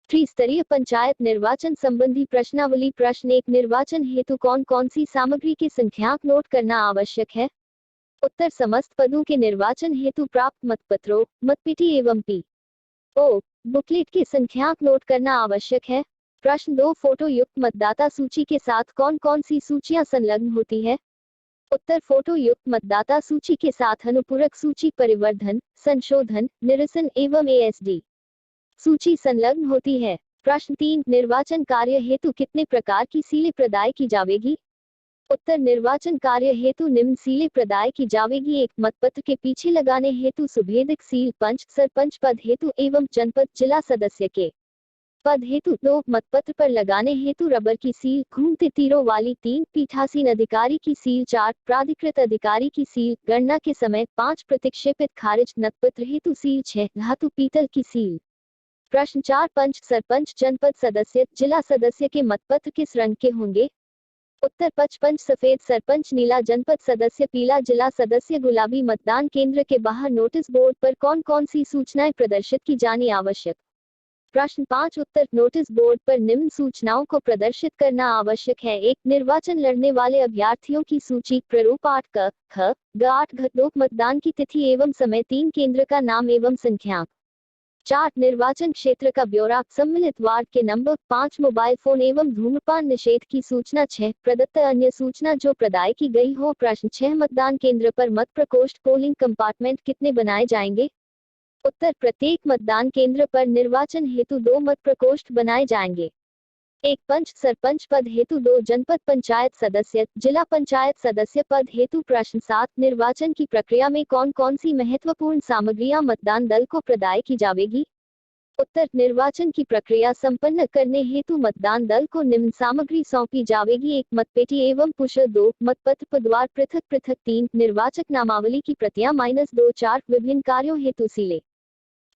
त्रिस्तरीय पंचायत निर्वाचन संबंधी प्रश्नावली। प्रश्न 1, निर्वाचन हेतु कौन कौन सी सामग्री के संख्यांक नोट करना आवश्यक है? उत्तर, समस्त पदों के निर्वाचन हेतु प्राप्त मतपत्रों, मतपेटी एवं पी.ओ. बुकलेट के संख्यांक नोट करना आवश्यक है। प्रश्न 2, फोटो युक्त मतदाता सूची के साथ कौन कौन सी सूचियां संलग्न होती है? उत्तर, फोटो युक्त मतदाता सूची के साथ अनुपूरक सूची, परिवर्धन, संशोधन, निरसन एवं एएसडी सूची संलग्न होती है। प्रश्न 3, निर्वाचन कार्य हेतु कितने प्रकार की सीलें प्रदाय की जावेगी? उत्तर, निर्वाचन कार्य हेतु निम्न सीलें प्रदाय की जावेगी। 1, मतपत्र के पीछे लगाने हेतु सुभेदक सील, पंच, सरपंच पद हेतु एवं जनपद जिला सदस्य के पद हेतु 2, मतपत्र पर लगाने हेतु रबर की सील, घूमते तीरों वाली 3, पीठासीन अधिकारी की सील 4, प्राधिकृत अधिकारी की सील, गणना के समय 5, प्रतिक्षेपित खारिज मतपत्र हेतु सील 6, धातु पीतल की सील। प्रश्न 4, पंच, सरपंच, जनपद सदस्य, जिला सदस्य के मतपत्र किस रंग के होंगे? उत्तर, पंच सफेद, सरपंच नीला, जनपद सदस्य पीला, जिला सदस्य गुलाबी। मतदान केंद्र के बाहर नोटिस बोर्ड पर कौन कौन सी सूचनाएं प्रदर्शित की जानी आवश्यक? प्रश्न 5, उत्तर, नोटिस बोर्ड पर निम्न सूचनाओं को प्रदर्शित करना आवश्यक है। 1, निर्वाचन लड़ने वाले अभ्यर्थियों की सूची, प्रारूप 8 क, ख, ग 8 घ 2, मतदान की तिथि एवं समय, 3, केंद्र का नाम एवं संख्यांक। 4, निर्वाचन क्षेत्र का ब्यौरा, सम्मिलित वार्ड के नंबर। 5, मोबाइल फोन एवं धूम्रपान निषेध की सूचना। 6, प्रदत्त अन्य सूचना जो प्रदाय की गई हो। प्रश्न 6, मतदान केंद्र पर मत प्रकोष्ठ, पोलिंग कंपार्टमेंट कितने बनाए जाएंगे? उत्तर, प्रत्येक मतदान केंद्र पर निर्वाचन हेतु 2 मत प्रकोष्ठ बनाए जाएंगे। 1, पंच सरपंच पद हेतु 2, जनपद पंचायत सदस्य, जिला पंचायत सदस्य पद हेतु। प्रश्न 7, निर्वाचन की प्रक्रिया में कौन कौन सी महत्वपूर्ण सामग्रियां मतदान दल को प्रदाय की जावेगी? उत्तर, निर्वाचन की प्रक्रिया संपन्न करने हेतु मतदान दल को निम्न सामग्री सौंपी जावेगी। 1, मतपेटी एवं पुष्प। 2, मतपत्र पदवार पृथक पृथक। 3, निर्वाचक नामावली की प्रतियां -2। 4, विभिन्न कार्यों हेतु सीले।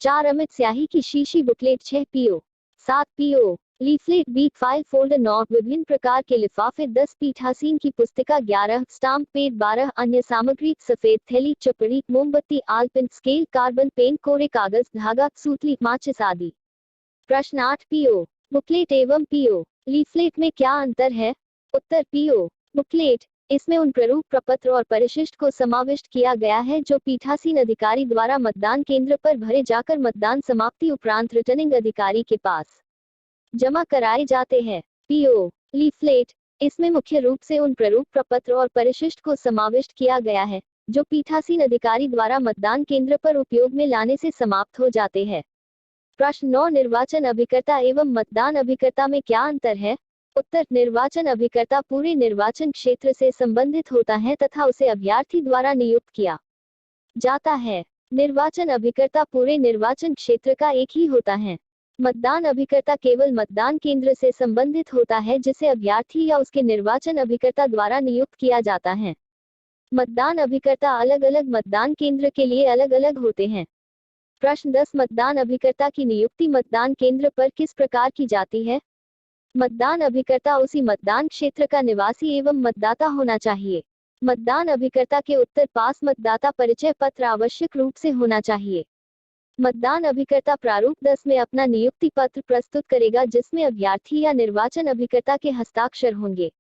4, अमिट स्याही की शीशी बुकलेट। 6, पीओ। 7, पीओ लीफलेट, बीक फाइल, फोल्डर। 9, विभिन्न प्रकार के लिफाफे। 10, पीठासीन की पुस्तिका। 11, स्टाम्प पैड। 12, अन्य सामग्री, सफेद थैली, चपड़ी, मोमबत्ती, आलपेन, स्केल, कार्बन पेन, कोरे कागज, धागा, सूतली, माचिस आदि। प्रश्न 8, पीओ बुकलेट एवं पीओ लीफलेट में क्या अंतर है? उत्तर, पीओ बुकलेट, इसमें उन प्रारूप, प्रपत्र और परिशिष्ट को समाविष्ट किया गया है जो पीठासीन अधिकारी द्वारा मतदान केंद्र पर भरे जाकर मतदान समाप्ति उपरांत रिटर्निंग अधिकारी के पास जमा कराए जाते हैं। पीओ लीफलेट, इसमें मुख्य रूप से उन प्रारूप, प्रपत्र और परिशिष्ट को समाविष्ट किया गया है जो पीठासीन अधिकारी द्वारा मतदान केंद्र पर उपयोग में लाने से समाप्त हो जाते हैं। प्रश्न 9, निर्वाचन अभिकर्ता एवं मतदान अभिकर्ता में क्या अंतर है? उत्तर, निर्वाचन अभिकर्ता पूरे निर्वाचन क्षेत्र से संबंधित होता है तथा उसे अभ्यर्थी द्वारा नियुक्त किया जाता है। निर्वाचन अभिकर्ता पूरे निर्वाचन क्षेत्र का एक ही होता है। मतदान अभिकर्ता केवल मतदान केंद्र से संबंधित होता है जिसे अभ्यर्थी या उसके निर्वाचन अभिकर्ता द्वारा नियुक्त किया जाता है। मतदान अभिकर्ता अलग अलग मतदान केंद्र के लिए अलग अलग होते हैं। प्रश्न 10, मतदान अभिकर्ता की नियुक्ति मतदान केंद्र पर किस प्रकार की जाती है? मतदान अभिकर्ता उसी मतदान क्षेत्र का निवासी एवं मतदाता होना चाहिए। मतदान अभिकर्ता के उत्तर पास मतदाता परिचय पत्र आवश्यक रूप से होना चाहिए। मतदान अभिकर्ता प्रारूप 10 में अपना नियुक्ति पत्र प्रस्तुत करेगा जिसमें अभ्यर्थी या निर्वाचन अभिकर्ता के हस्ताक्षर होंगे।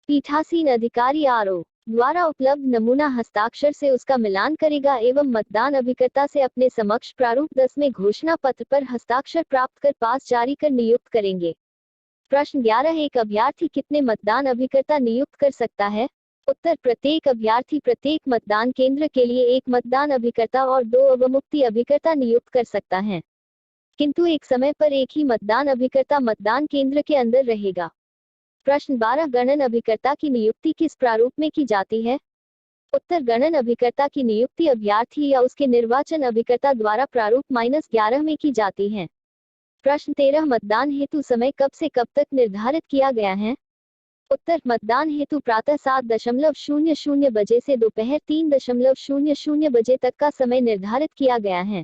पीठासीन अधिकारी आरओ द्वारा उपलब्ध नमूना हस्ताक्षर से उसका मिलान करेगा एवं मतदान अभिकर्ता से अपने समक्ष प्रारूप 10 में घोषणा पत्र पर हस्ताक्षर प्राप्त कर पास जारी कर नियुक्त करेंगे। प्रश्न 11, एक अभ्यर्थी कितने मतदान अभिकर्ता नियुक्त कर सकता है? उत्तर, प्रत्येक अभ्यर्थी प्रत्येक मतदान केंद्र के लिए एक मतदान अभिकर्ता और 2 अवमुक्ति अभिकर्ता नियुक्त कर सकता है, किंतु एक समय पर एक ही मतदान अभिकर्ता मतदान केंद्र के अंदर रहेगा। प्रश्न 12, गणन अभिकर्ता की नियुक्ति किस प्रारूप में की जाती है? उत्तर, गणन अभिकर्ता की नियुक्ति अभ्यर्थी या उसके निर्वाचन अभिकर्ता द्वारा प्रारूप -11 में की जाती है। प्रश्न 13, मतदान हेतु समय कब से कब तक निर्धारित किया गया है? उत्तर, मतदान हेतु प्रातः 7:00 बजे से दोपहर 3:00 बजे तक का समय निर्धारित किया गया है।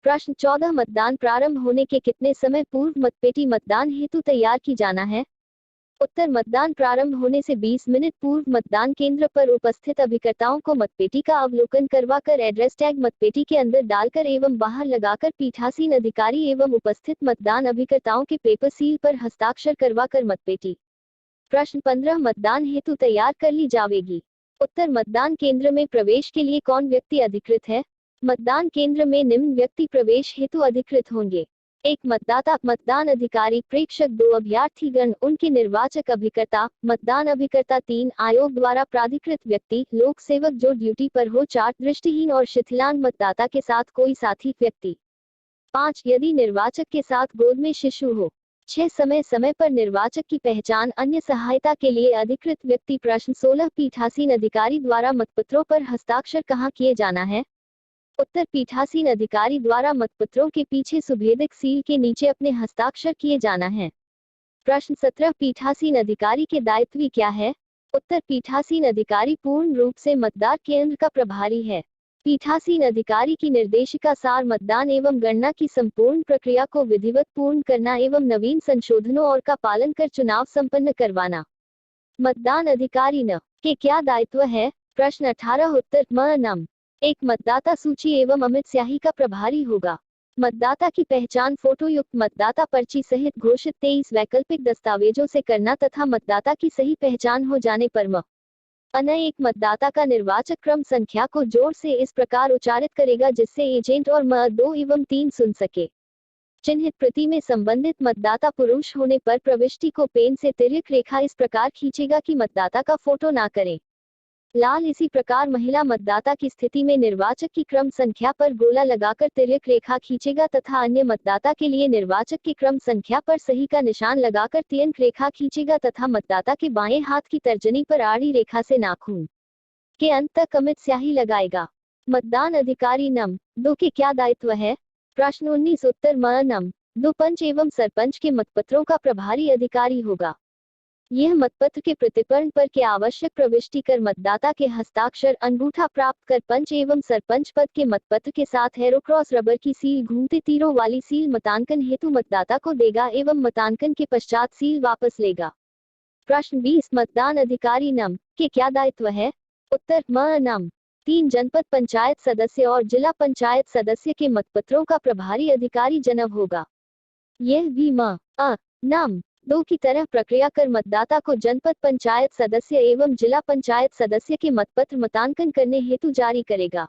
प्रश्न 14, मतदान प्रारंभ होने के कितने समय पूर्व मतपेटी मतदान हेतु तैयार की जाना है? उत्तर मतदान प्रारंभ होने से 20 मिनट पूर्व मतदान केंद्र पर उपस्थित अभिकर्ताओं को मतपेटी का अवलोकन करवाकर एड्रेस टैग मतपेटी के अंदर डालकर एवं बाहर लगाकर पीठासीन अधिकारी एवं उपस्थित मतदान अभिकर्ताओं के पेपर सील पर हस्ताक्षर करवाकर मतपेटी प्रश्न 15 मतदान हेतु तैयार कर ली जाएगी। उत्तर मतदान केंद्र में प्रवेश के लिए कौन व्यक्ति अधिकृत है? मतदान केंद्र में निम्न व्यक्ति प्रवेश हेतु अधिकृत होंगे। 1 मतदाता, मतदान अधिकारी, प्रेक्षक, 2 अभ्यर्थीगण, उनके निर्वाचक अभिकर्ता, मतदान अभिकर्ता, 3 आयोग द्वारा प्राधिकृत व्यक्ति, लोक सेवक जो ड्यूटी पर हो, 4 दृष्टिहीन और शिथिलांग मतदाता के साथ कोई साथी व्यक्ति, 5 यदि निर्वाचक के साथ गोद में शिशु हो, 6 समय समय पर निर्वाचक की पहचान, अन्य सहायता के लिए अधिकृत व्यक्ति। प्रश्न 16 पीठासीन अधिकारी द्वारा मतपत्रों पर हस्ताक्षर कहाँ किए जाना है? उत्तर पीठासीन अधिकारी द्वारा मतपत्रों के पीछे सुभेदक सील के नीचे अपने हस्ताक्षर किए जाना है। प्रश्न 17 पीठासीन अधिकारी के दायित्व क्या है? उत्तर पीठासीन अधिकारी पूर्ण रूप से मतदान केंद्र का प्रभारी है। पीठासीन अधिकारी की निर्देशिका सार मतदान एवं गणना की संपूर्ण प्रक्रिया को विधिवत पूर्ण करना एवं नवीन संशोधनों और का पालन कर चुनाव संपन्न करवाना। मतदान अधिकारी न के क्या दायित्व है? प्रश्न 18 उत्तर म नम 1 मतदाता सूची एवं अमित स्याही का प्रभारी होगा। मतदाता की पहचान फोटो युक्त मतदाता पर्ची सहित घोषित 23 वैकल्पिक दस्तावेजों से करना तथा मतदाता की सही पहचान हो जाने पर म अन 1 मतदाता का निर्वाचक क्रम संख्या को जोर से इस प्रकार उच्चारित करेगा जिससे एजेंट और म 2 एवं 3 सुन सके। चिन्हित प्रति में संबंधित मतदाता पुरुष होने पर प्रविष्टि को पेन से तिर्यक रेखा इस प्रकार खींचेगा कि मतदाता का फोटो ना करें। लाल इसी प्रकार महिला मतदाता की स्थिति में निर्वाचक की क्रम संख्या पर गोला लगाकर तिर्यक रेखा खींचेगा तथा अन्य मतदाता के लिए निर्वाचक की क्रम संख्या पर सही का निशान लगाकर तिर्यक रेखा खींचेगा तथा मतदाता के बाएं हाथ की तर्जनी पर आड़ी रेखा से नाखून के अंत तक अमित स्याही लगाएगा। मतदान अधिकारी नम 2 के क्या दायित्व है? प्रश्न 19 उत्तर म नम 2 पंच एवं सरपंच के मतपत्रों का प्रभारी अधिकारी होगा। यह मतपत्र के प्रतिपूर्ण पर के आवश्यक प्रविष्टि कर मतदाता के हस्ताक्षर अंगूठा प्राप्त कर पंच एवं सरपंच पद के मतपत्र के साथ एरोक्रॉस रबर की सील घूमते तीरों वाली सील मतांकन हेतु मतदाता को देगा एवं मतांकन के पश्चात सील वापस लेगा। प्रश्न 20 मतदान अधिकारी नम के क्या दायित्व है? उत्तर म नम 3 जनपद पंचायत सदस्य और जिला पंचायत सदस्य के मतपत्रों का प्रभारी अधिकारी जनव होगा। यह भी म अ नम 2 की तरह प्रक्रिया कर मतदाता को जनपद पंचायत सदस्य एवं जिला पंचायत सदस्य के मतपत्र मतांकन करने हेतु जारी करेगा।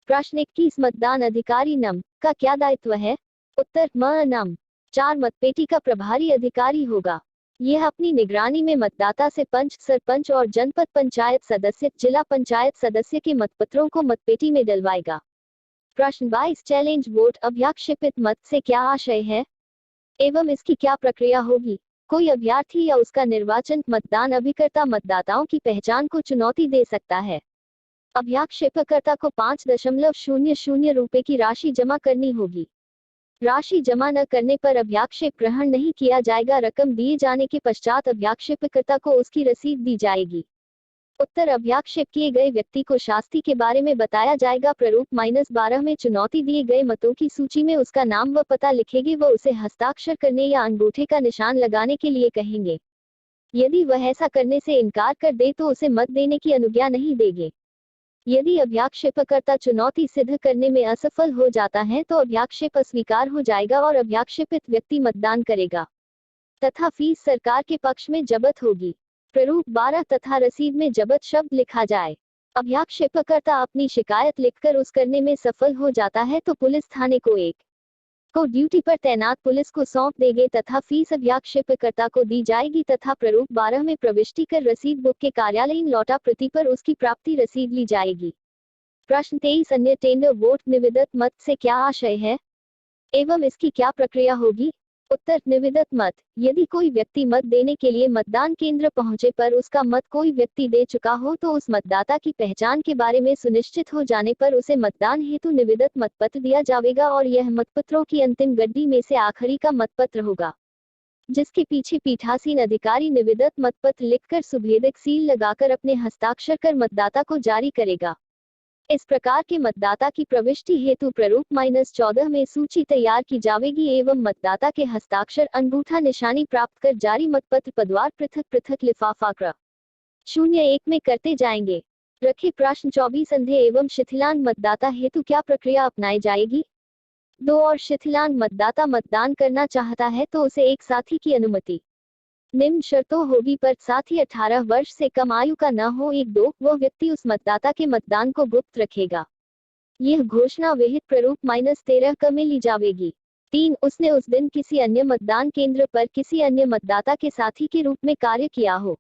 प्रश्न 21 मतदान अधिकारी नम का क्या दायित्व है? उत्तर म नम 4 मतपेटी का प्रभारी अधिकारी होगा। यह अपनी निगरानी में मतदाता से पंच, सरपंच और जनपद पंचायत सदस्य, जिला पंचायत सदस्य के मतपत्रों को मतपेटी में डलवाएगा। प्रश्न 22 चैलेंज वोट अभ्याक्षेपित मत से क्या आशय है एवं इसकी क्या प्रक्रिया होगी? कोई अभ्यर्थी या उसका निर्वाचन मतदान अभिकर्ता मतदाताओं की पहचान को चुनौती दे सकता है। अभ्याक्षेपकर्ता को 5.00 रुपए की राशि जमा करनी होगी। राशि जमा न करने पर अभ्याक्षेप ग्रहण नहीं किया जाएगा। रकम दिए जाने के पश्चात अभ्याक्षेपकर्ता को उसकी रसीद दी जाएगी। उत्तर अभ्याक्षेप किए गए व्यक्ति को शास्ति के बारे में बताया जाएगा। प्रारूप -12 में चुनौती दिए गए मतों की सूची में उसका नाम व पता लिखेंगे व उसे हस्ताक्षर करने या अंगूठे का निशान लगाने के लिए कहेंगे। यदि वह ऐसा करने से इनकार कर दे तो उसे मत देने की अनुज्ञा नहीं देंगे। यदि अभ्याक्षेपकर्ता चुनौती सिद्ध करने में असफल हो जाता है तो अभ्याक्षेप अस्वीकार हो जाएगा और अभ्याक्षेपित व्यक्ति मतदान करेगा तथा फीस सरकार के पक्ष में जब्त होगी। प्रारूप 12 तथा रसीद में जब्त शब्द लिखा जाए। अभ्याक्षेपकर्ता अपनी शिकायत लिखकर उस करने में सफल हो जाता है तो पुलिस थाने को को ड्यूटी पर तैनात पुलिस को सौंप देंगे तथा फीस अभ्याक्षेपकर्ता को दी जाएगी तथा प्रारूप 12 में प्रविष्टि कर रसीद बुक के कार्यालयीन लौटा प्रति पर उसकी प्राप्ति रसीद ली जाएगी। प्रश्न 23 अन्य टेंडर वोट निविदत मत से क्या आशय है एवं इसकी क्या प्रक्रिया होगी? उत्तर निविदत मत यदि कोई व्यक्ति मत देने के लिए मतदान केंद्र पहुंचे पर उसका मत कोई व्यक्ति दे चुका हो तो उस मतदाता की पहचान के बारे में सुनिश्चित हो जाने पर उसे मतदान हेतु निविदत मतपत्र दिया जाएगा और यह मतपत्रों की अंतिम गड्डी में से आखिरी का मतपत्र होगा जिसके पीछे पीठासीन अधिकारी निविदत मतपत्र लिखकर सुभेदक सील लगाकर अपने हस्ताक्षर कर मतदाता को जारी करेगा। इस प्रकार के मतदाता की प्रविष्टि हेतु प्रारूप -14 में सूची तैयार की जाएगी एवं मतदाता के हस्ताक्षर अंगूठा निशानी प्राप्त कर जारी मतपत्र पदवार पृथक पृथक लिफाफा क्रम 01 में करते जाएंगे। रखे प्रश्न 24 अंधे एवं शिथिलांग मतदाता हेतु क्या प्रक्रिया अपनाई जाएगी? 2 और शिथिलांग मतदाता मतदान करना चाहता है तो उसे एक साथी की अनुमति निम्न शर्तों होगी पर साथी 18 वर्ष से कम आयु का न हो। 1-2 वह व्यक्ति उस मतदाता के मतदान को गुप्त रखेगा। यह घोषणा विहित प्रारूप -13 क में ली जाएगी। 3 उसने उस दिन किसी अन्य मतदान केंद्र पर किसी अन्य मतदाता के साथी के रूप में कार्य किया हो।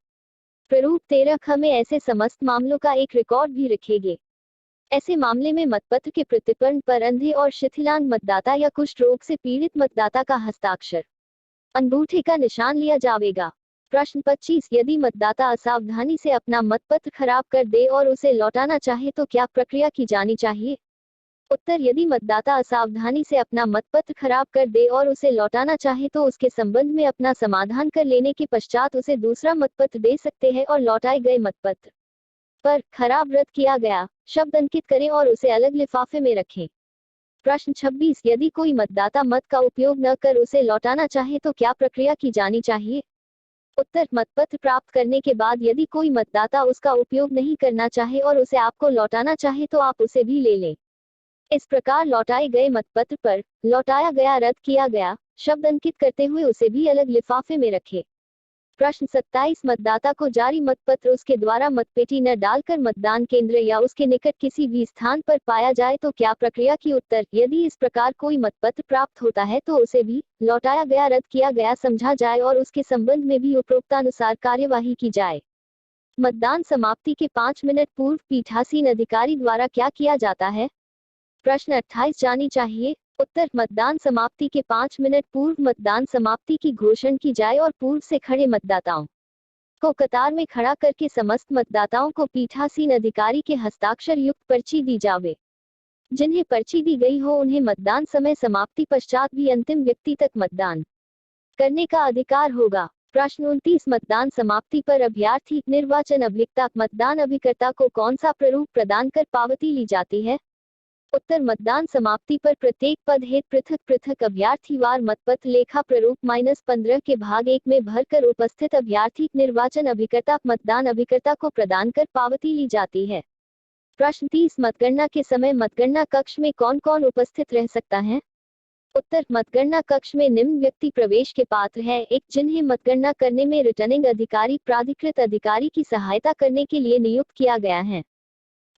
प्रारूप 13 ख में ऐसे समस्त मामलों का एक रिकॉर्ड भी रखेंगे। ऐसे मामले में मतपत्र के प्रतिपूर्ण पर अंधे और शिथिलांग मतदाता या कुष्ठ रोग से पीड़ित मतदाता का हस्ताक्षर अंगूठे का निशान लिया जाएगा। प्रश्न 25 यदि मतदाता असावधानी से अपना मतपत्र खराब कर दे और उसे लौटाना चाहे तो क्या प्रक्रिया की जानी चाहिए? उत्तर यदि मतदाता असावधानी से अपना मतपत्र खराब कर दे और उसे लौटाना चाहे तो उसके संबंध में अपना समाधान कर लेने के पश्चात उसे दूसरा मतपत्र दे सकते हैं और लौटाए गए मतपत्र पर खराब रद्द किया गया शब्द अंकित करें और उसे अलग लिफाफे में रखें। प्रश्न 26 यदि कोई मतदाता मत का उपयोग न कर उसे लौटाना चाहे तो क्या प्रक्रिया की जानी चाहिए? उत्तर मतपत्र प्राप्त करने के बाद यदि कोई मतदाता उसका उपयोग नहीं करना चाहे और उसे आपको लौटाना चाहे तो आप उसे भी ले लें। इस प्रकार लौटाए गए मतपत्र पर लौटाया गया रद्द किया गया शब्द अंकित करते हुए उसे भी अलग लिफाफे में रखें। प्रश्न 27 मतदाता को जारी मतपत्र उसके द्वारा मतपेटी न डालकर मतदान केंद्र या उसके निकट किसी भी स्थान पर पाया जाए तो क्या प्रक्रिया की? उत्तर यदि इस प्रकार कोई मतपत्र प्राप्त होता है तो उसे भी लौटाया गया रद्द किया गया समझा जाए और उसके संबंध में भी उपरोक्तानुसार कार्यवाही की जाए। मतदान समाप्ति के 5 मिनट पूर्व पीठासीन अधिकारी द्वारा क्या किया जाता है? प्रश्न 28 जानी चाहिए। उत्तर मतदान समाप्ति के 5 मिनट पूर्व मतदान समाप्ति की घोषणा की जाए और पूर्व से खड़े मतदाताओं को कतार में खड़ा करके समस्त मतदाताओं को पीठासीन अधिकारी के हस्ताक्षर युक्त पर्ची दी जावे। जिन्हें पर्ची दी गई हो उन्हें मतदान समय समाप्ति पश्चात भी अंतिम व्यक्ति तक मतदान करने का अधिकार होगा। प्रश्न 29 मतदान समाप्ति पर अभ्यर्थी निर्वाचन अभिकर्ता मतदान अभिकर्ता को कौन सा प्रारूप प्रदान कर पावती ली जाती है? उत्तर मतदान समाप्ति पर प्रत्येक पद हेतु पृथक पृथक अभ्यर्थीवार मतपत्र लेखा प्रारूप -15 के भाग 1 में भरकर उपस्थित अभ्यर्थी निर्वाचन अभिकर्ता मतदान अभिकर्ता को प्रदान कर पावती ली जाती है। प्रश्न 30 मतगणना के समय मतगणना कक्ष में कौन कौन उपस्थित रह सकता है? उत्तर मतगणना कक्ष में निम्न व्यक्ति प्रवेश के पात्र है। 1 जिन्हें मतगणना करने में रिटर्निंग अधिकारी प्राधिकृत अधिकारी की सहायता करने के लिए नियुक्त किया गया है।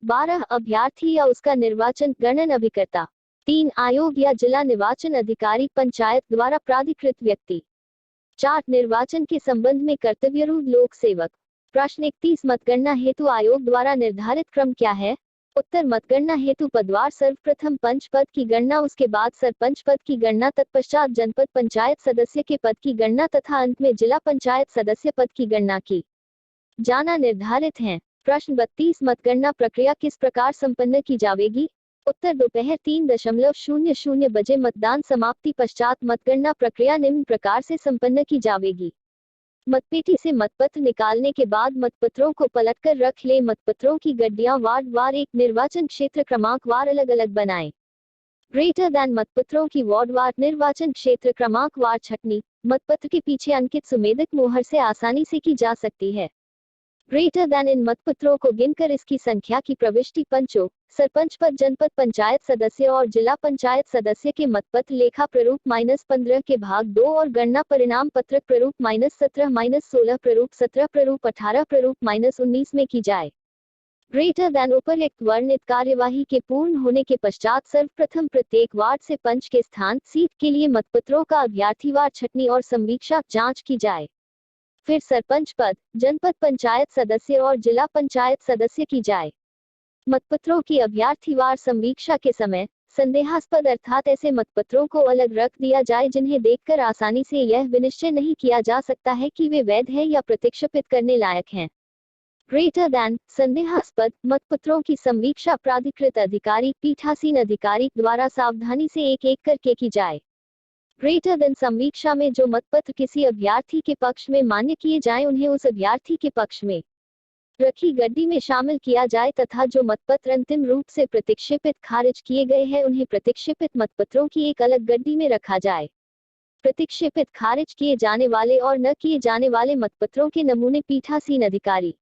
12 अभ्यर्थी या उसका निर्वाचन गणन अभिकर्ता। 3 आयोग या जिला निर्वाचन अधिकारी पंचायत द्वारा प्राधिकृत व्यक्ति। 4 निर्वाचन के संबंध में कर्तव्यरूप लोक सेवक। प्रश्न 31 मतगणना हेतु आयोग द्वारा निर्धारित क्रम क्या है? उत्तर मतगणना हेतु पदवार सर्वप्रथम पंच पद की गणना उसके बाद सरपंच पद की गणना तत्पश्चात जनपद पंचायत सदस्य के पद की गणना तथा अंत में जिला पंचायत सदस्य पद की गणना की जाना निर्धारित है। प्रश्न 32 मतगणना प्रक्रिया किस प्रकार संपन्न की जाएगी? उत्तर दोपहर 3:00 बजे मतदान समाप्ति पश्चात मतगणना प्रक्रिया निम्न प्रकार से संपन्न की जाएगी। मतपेटी से मतपत्र निकालने के बाद मतपत्रों को पलटकर रख ले। मतपत्रों की गड्डियां वार्ड वार एक निर्वाचन क्षेत्र क्रमांक वार अलग अलग बनाएं। ग्रेटर दैन मतपत्रों की वार्ड वार निर्वाचन क्षेत्र क्रमांक वार छटनी मतपत्र के पीछे अंकित सुमेधित मोहर से आसानी से की जा सकती है। ग्रेटर दैन इन मतपत्रों को गिनकर इसकी संख्या की प्रविष्टि पंचों सरपंच पद जनपद पंचायत सदस्य और जिला पंचायत सदस्य के मतपत्र लेखा प्रारूप -15 के भाग 2 और गणना परिणाम पत्रक प्रारूप -17 -16 प्रारूप 17 प्रारूप 18 प्रारूप -19 में की जाए। ग्रेटर दैन उपर्युक्त वर्णित कार्यवाही के पूर्ण होने के पश्चात सर्वप्रथम प्रत्येक वार्ड से पंच के स्थान सीट के लिए मतपत्रों का अभ्यर्थीवार छटनी और संवीक्षा जांच की जाए। फिर सरपंच पद जनपद पंचायत सदस्य और जिला पंचायत सदस्य की जाए। मतपत्रों की अभ्यर्थीवार संवीक्षा के समय संदेहास्पद अर्थात ऐसे मतपत्रों को अलग रख दिया जाए जिन्हें देखकर आसानी से यह विनिश्चय नहीं किया जा सकता है कि वे वैध हैं या प्रतिक्षेपित करने लायक हैं। ग्रेटर दैन संदेहास्पद मतपत्रों की संवीक्षा प्राधिकृत अधिकारी पीठासीन अधिकारी द्वारा सावधानी से एक एक करके की जाए। ग्रेटर देन संवीक्षा में जो मतपत्र किसी अभ्यर्थी के पक्ष में मान्य किए जाएं उन्हें उस अभ्यर्थी के पक्ष में रखी गड्डी में शामिल किया जाए तथा जो मतपत्र अंतिम रूप से प्रतिक्षेपित खारिज किए गए हैं उन्हें प्रतिक्षेपित मतपत्रों की एक अलग गड्डी में रखा जाए। प्रतिक्षेपित खारिज किए जाने वाले और न किए जाने वाले मतपत्रों के नमूने पीठासीन अधिकारी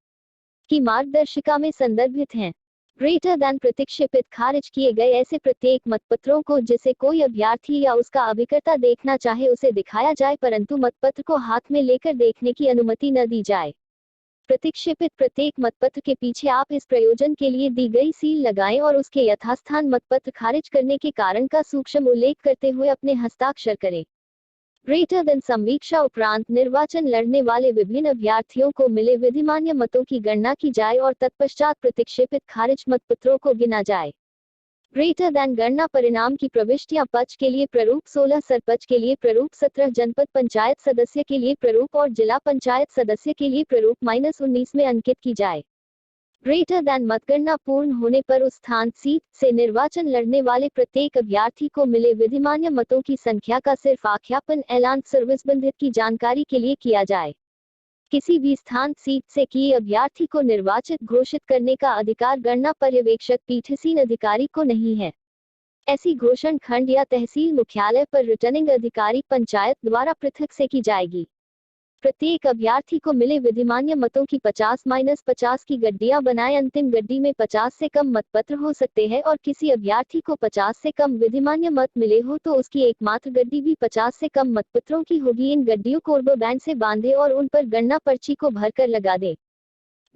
की मार्गदर्शिका में संदर्भित हैं। ग्रेटर दैन प्रतिक्षेपित खारिज किए गए ऐसे प्रत्येक मतपत्रों को जिसे कोई अभ्यर्थी या उसका अभिकर्ता देखना चाहे उसे दिखाया जाए, परंतु मतपत्र को हाथ में लेकर देखने की अनुमति न दी जाए। प्रतिक्षेपित प्रत्येक मतपत्र के पीछे आप इस प्रयोजन के लिए दी गई सील लगाएं और उसके यथास्थान मतपत्र खारिज करने के कारण का सूक्ष्म उल्लेख करते हुए अपने हस्ताक्षर करें। ग्रेटर देन समीक्षा उपरांत निर्वाचन लड़ने वाले विभिन्न अभ्यर्थियों को मिले विधिमान्य मतों की गणना की जाए और तत्पश्चात प्रतिक्षेपित खारिज मतपत्रों को गिना जाए। ग्रेटर दैन गणना परिणाम की प्रविष्टियां पक्ष के लिए प्रारूप 16, सरपंच के लिए प्रारूप 17, जनपद पंचायत सदस्य के लिए प्रारूप और जिला पंचायत सदस्य के लिए प्रारूप -19 में अंकित की जाए। ग्रेटर दैन मतगणना पूर्ण होने पर उस स्थान सीट से निर्वाचन लड़ने वाले प्रत्येक अभ्यर्थी को मिले विधिमान्य मतों की संख्या का सिर्फ आख्यापन ऐलान सर्विसबंधित की जानकारी के लिए किया जाए। किसी भी स्थान सीट से किए अभ्यर्थी को निर्वाचित घोषित करने का अधिकार गणना पर्यवेक्षक पीठासीन अधिकारी को नहीं है। ऐसी घोषणा खंड या तहसील मुख्यालय पर रिटर्निंग अधिकारी पंचायत द्वारा पृथक से की जाएगी। प्रत्येक अभ्यर्थी को मिले विधिमान्य मतों की 50-50 की गड्डियां बनाए। अंतिम गड्डी में 50 से कम मतपत्र हो सकते हैं और किसी अभ्यर्थी को 50 से कम विधिमान्य मत मिले हो तो उसकी एकमात्र गड्डी भी 50 से कम मतपत्रों की होगी। इन गड्डियों को रबर बैंड से बांधे और उन पर गणना पर्ची को भरकर लगा दें।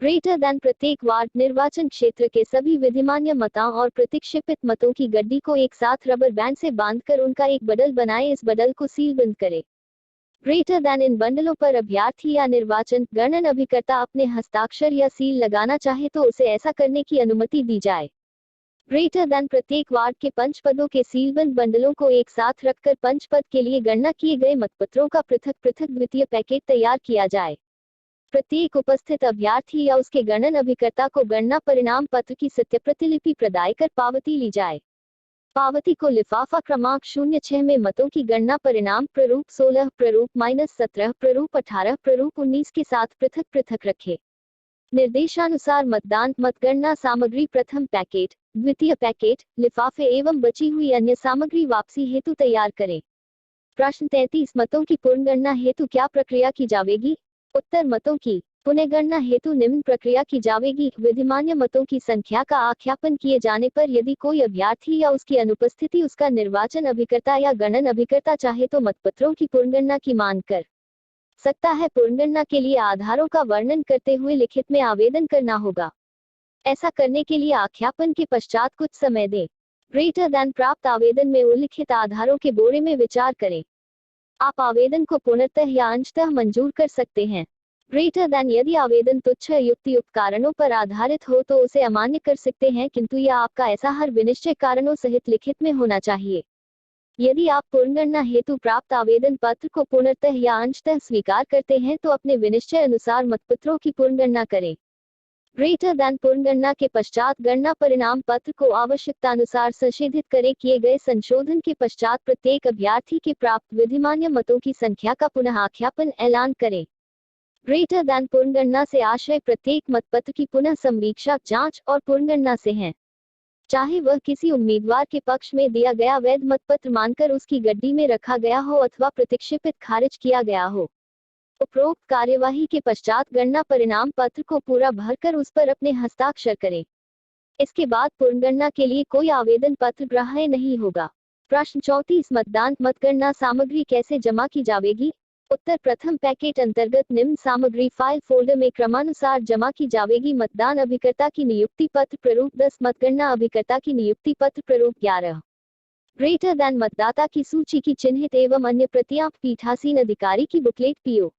ग्रेटर दैन प्रत्येक वार्ड निर्वाचन क्षेत्र के सभी विधिमान्य मतों और प्रतिक्षेपित मतों की गड्डी को एक साथ रबर बैंड से बांधकर उनका एक बंडल बनाए। इस बंडल को सीलबंद करें। ग्रेटर दैन इन बंडलों पर अभ्यर्थी या निर्वाचन गणन अभिकर्ता अपने हस्ताक्षर या सील लगाना चाहे तो उसे ऐसा करने की अनुमति दी जाए। ग्रेटर दैन प्रत्येक वार्ड के पंच पदों के सीलबंद बंडलों को एक साथ रखकर पंच पद के लिए गणना किए गए मतपत्रों का पृथक पृथक द्वितीय पैकेट तैयार किया जाए। प्रत्येक उपस्थित अभ्यर्थी या उसके गणन अभिकर्ता को गणना परिणाम पत्र की सत्य प्रतिलिपि प्रदाय कर पावती ली जाए। पावती को लिफाफा क्रमांक 06 में मतों की गणना परिणाम प्रारूप 16, प्रारूप -17, प्रारूप 18, प्रारूप 19 के साथ पृथक पृथक रखें। निर्देशानुसार मतदान मतगणना सामग्री प्रथम पैकेट, द्वितीय पैकेट, लिफाफे एवं बची हुई अन्य सामग्री वापसी हेतु तैयार करें। प्रश्न 33 मतों की पुनर्गणना हेतु क्या प्रक्रिया की जाएगी? उत्तर मतों की पुनर्गणना हेतु निम्न प्रक्रिया की जाएगी। विधिमान्य मतों की संख्या का आख्यापन किए जाने पर यदि कोई अभ्यर्थी या उसकी अनुपस्थिति उसका निर्वाचन अभिकर्ता या गणन अभिकर्ता चाहे तो मतपत्रों की पुनर्गणना की मांग कर सकता है। पुनर्गणना के लिए आधारों का वर्णन करते हुए लिखित में आवेदन करना होगा। ऐसा करने के लिए आख्यापन के पश्चात कुछ समय दें। ग्रेटर दैन प्राप्त आवेदन में उल्लिखित आधारों के ब्यौरे में विचार करें। आप आवेदन को पूर्णतः या अंशतः मंजूर कर सकते हैं। ग्रेटर दैन यदि आवेदन तुच्छ युक्तियुक्त कारणों पर आधारित हो तो उसे अमान्य कर सकते हैं, किंतु यह आपका ऐसा हर विनिश्चय कारणों सहित लिखित में होना चाहिए। यदि आप पुनर्गणना हेतु प्राप्त आवेदन पत्र को पूर्णतः या अंशतः स्वीकार करते हैं तो अपने विनिश्चय अनुसार मतपत्रों की पुनर्गणना करें। ग्रेटर दैन पुनर्गणना के पश्चात गणना परिणाम पत्र को आवश्यकतानुसार संशोधित करें। किए गए संशोधन के पश्चात प्रत्येक अभ्यर्थी के प्राप्त विधिमान्य मतों की संख्या का पुनः आख्यापन ऐलान करें। ग्रेटर दैन पुनर्गणना से आशय प्रत्येक मतपत्र की पुनः समीक्षा, जांच और पुनर्गणना से है। चाहे वह किसी उम्मीदवार के पक्ष में दिया गया वैध मतपत्र मानकर उसकी गड्डी में रखा गया हो अथवा प्रतिक्षेपित खारिज किया गया हो। उपरोक्त कार्यवाही के पश्चात गणना परिणाम पत्र को पूरा भरकर उस पर अपने हस्ताक्षर करें। इसके बाद पुनर्गणना के लिए कोई आवेदन पत्र ग्राह्य नहीं होगा। प्रश्न 34 मतदान मतगणना सामग्री कैसे जमा की जाएगी? उत्तर प्रथम पैकेट अंतर्गत निम्न सामग्री फाइल फोल्डर में क्रमानुसार जमा की जाएगी। मतदान अभिकर्ता की नियुक्ति पत्र प्रारूप 10, मतगणना अभिकर्ता की नियुक्ति पत्र प्रारूप 11। ग्रेटर दैन मतदाता की सूची की चिन्हित एवं अन्य प्रतियां पीठासीन अधिकारी की बुकलेट पीओ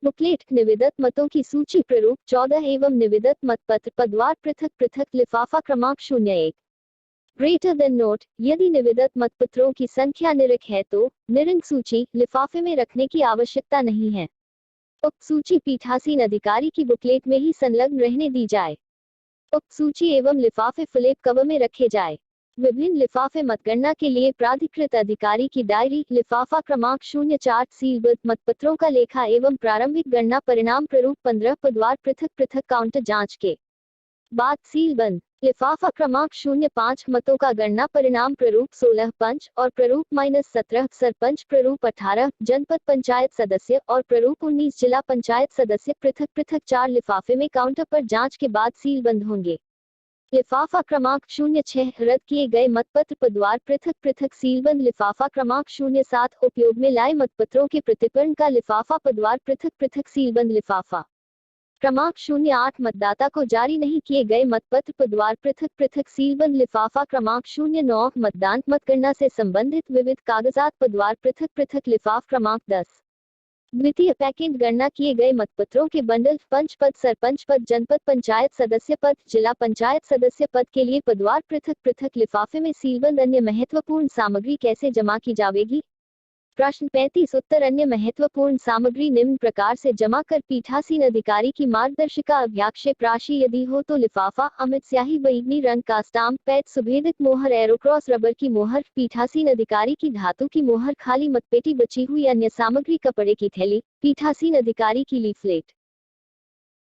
बुकलेट। निवेदित मतों की सूची प्रारूप 14 एवं निवेदित मतपत्र पदवार पृथक पृथक लिफाफा क्रमांक 01। ग्रेटर देन नोट, यदि निवेदित मतपत्रों की संख्या निरंक है तो निरंक सूची लिफाफे में रखने की आवश्यकता नहीं है। उक्त सूची पीठासीन अधिकारी की बुकलेट में ही संलग्न रहने दी जाए। उक्त सूची एवं लिफाफे फ्लिप कवर में रखे जाए। विभिन्न लिफाफे मतगणना के लिए प्राधिकृत अधिकारी की डायरी, लिफाफा क्रमांक 04 सीलबद्ध मतपत्रों का लेखा एवं प्रारंभिक गणना परिणाम प्रारूप 15 पदवार पृथक पृथक काउंटर जांच के बाद सीलबंद। लिफाफा क्रमांक 05 मतों का गणना परिणाम प्रारूप 16 पंच और प्रारूप -17 सरपंच, प्रारूप 18 जनपद पंचायत सदस्य और प्रारूप 19 जिला पंचायत सदस्य पृथक पृथक 4 लिफाफे में काउंटर पर जांच के बाद सीलबंद होंगे। लिफाफा क्रमांक 06 रद्द किए गए मतपत्र पदवार पृथक पृथक सीलबंद। लिफाफा क्रमांक 07 उपयोग में लाए मतपत्रों के प्रतिपूर्ण का लिफाफा पदवार पृथक पृथक सीलबंद। लिफाफा क्रमांक 08 मतदाता को जारी नहीं किए गए मतपत्र पदवार पृथक पृथक सीलबंद। लिफाफा क्रमांक 09 मतदान मतगणना से संबंधित विविध कागजात पदवार पृथक पृथक। लिफाफ क्रमांक 10 द्वितीय पैकेट गणना किए गए मतपत्रों के बंडल, पंच पद, सरपंच पद, जनपद पंचायत सदस्य पद, जिला पंचायत सदस्य पद के लिए पदवार पृथक पृथक। लिफाफे में सीलबंद। अन्य महत्वपूर्ण सामग्री कैसे जमा की जाएगी? प्रश्न 35 उत्तर अन्य महत्वपूर्ण सामग्री निम्न प्रकार से जमा कर पीठासीन अधिकारी की मार्गदर्शिका अभ्याक्षेप राशि यदि हो तो लिफाफा, अमिट स्याही, बैंगनी रंग का स्टाम्प पैड, सुभेदित मोहर, एरोक्रॉस रबर की मोहर, पीठासीन अधिकारी की धातु की मोहर, खाली मतपेटी, बची हुई अन्य सामग्री, कपड़े की थैली, पीठासीन अधिकारी की लीफलेट।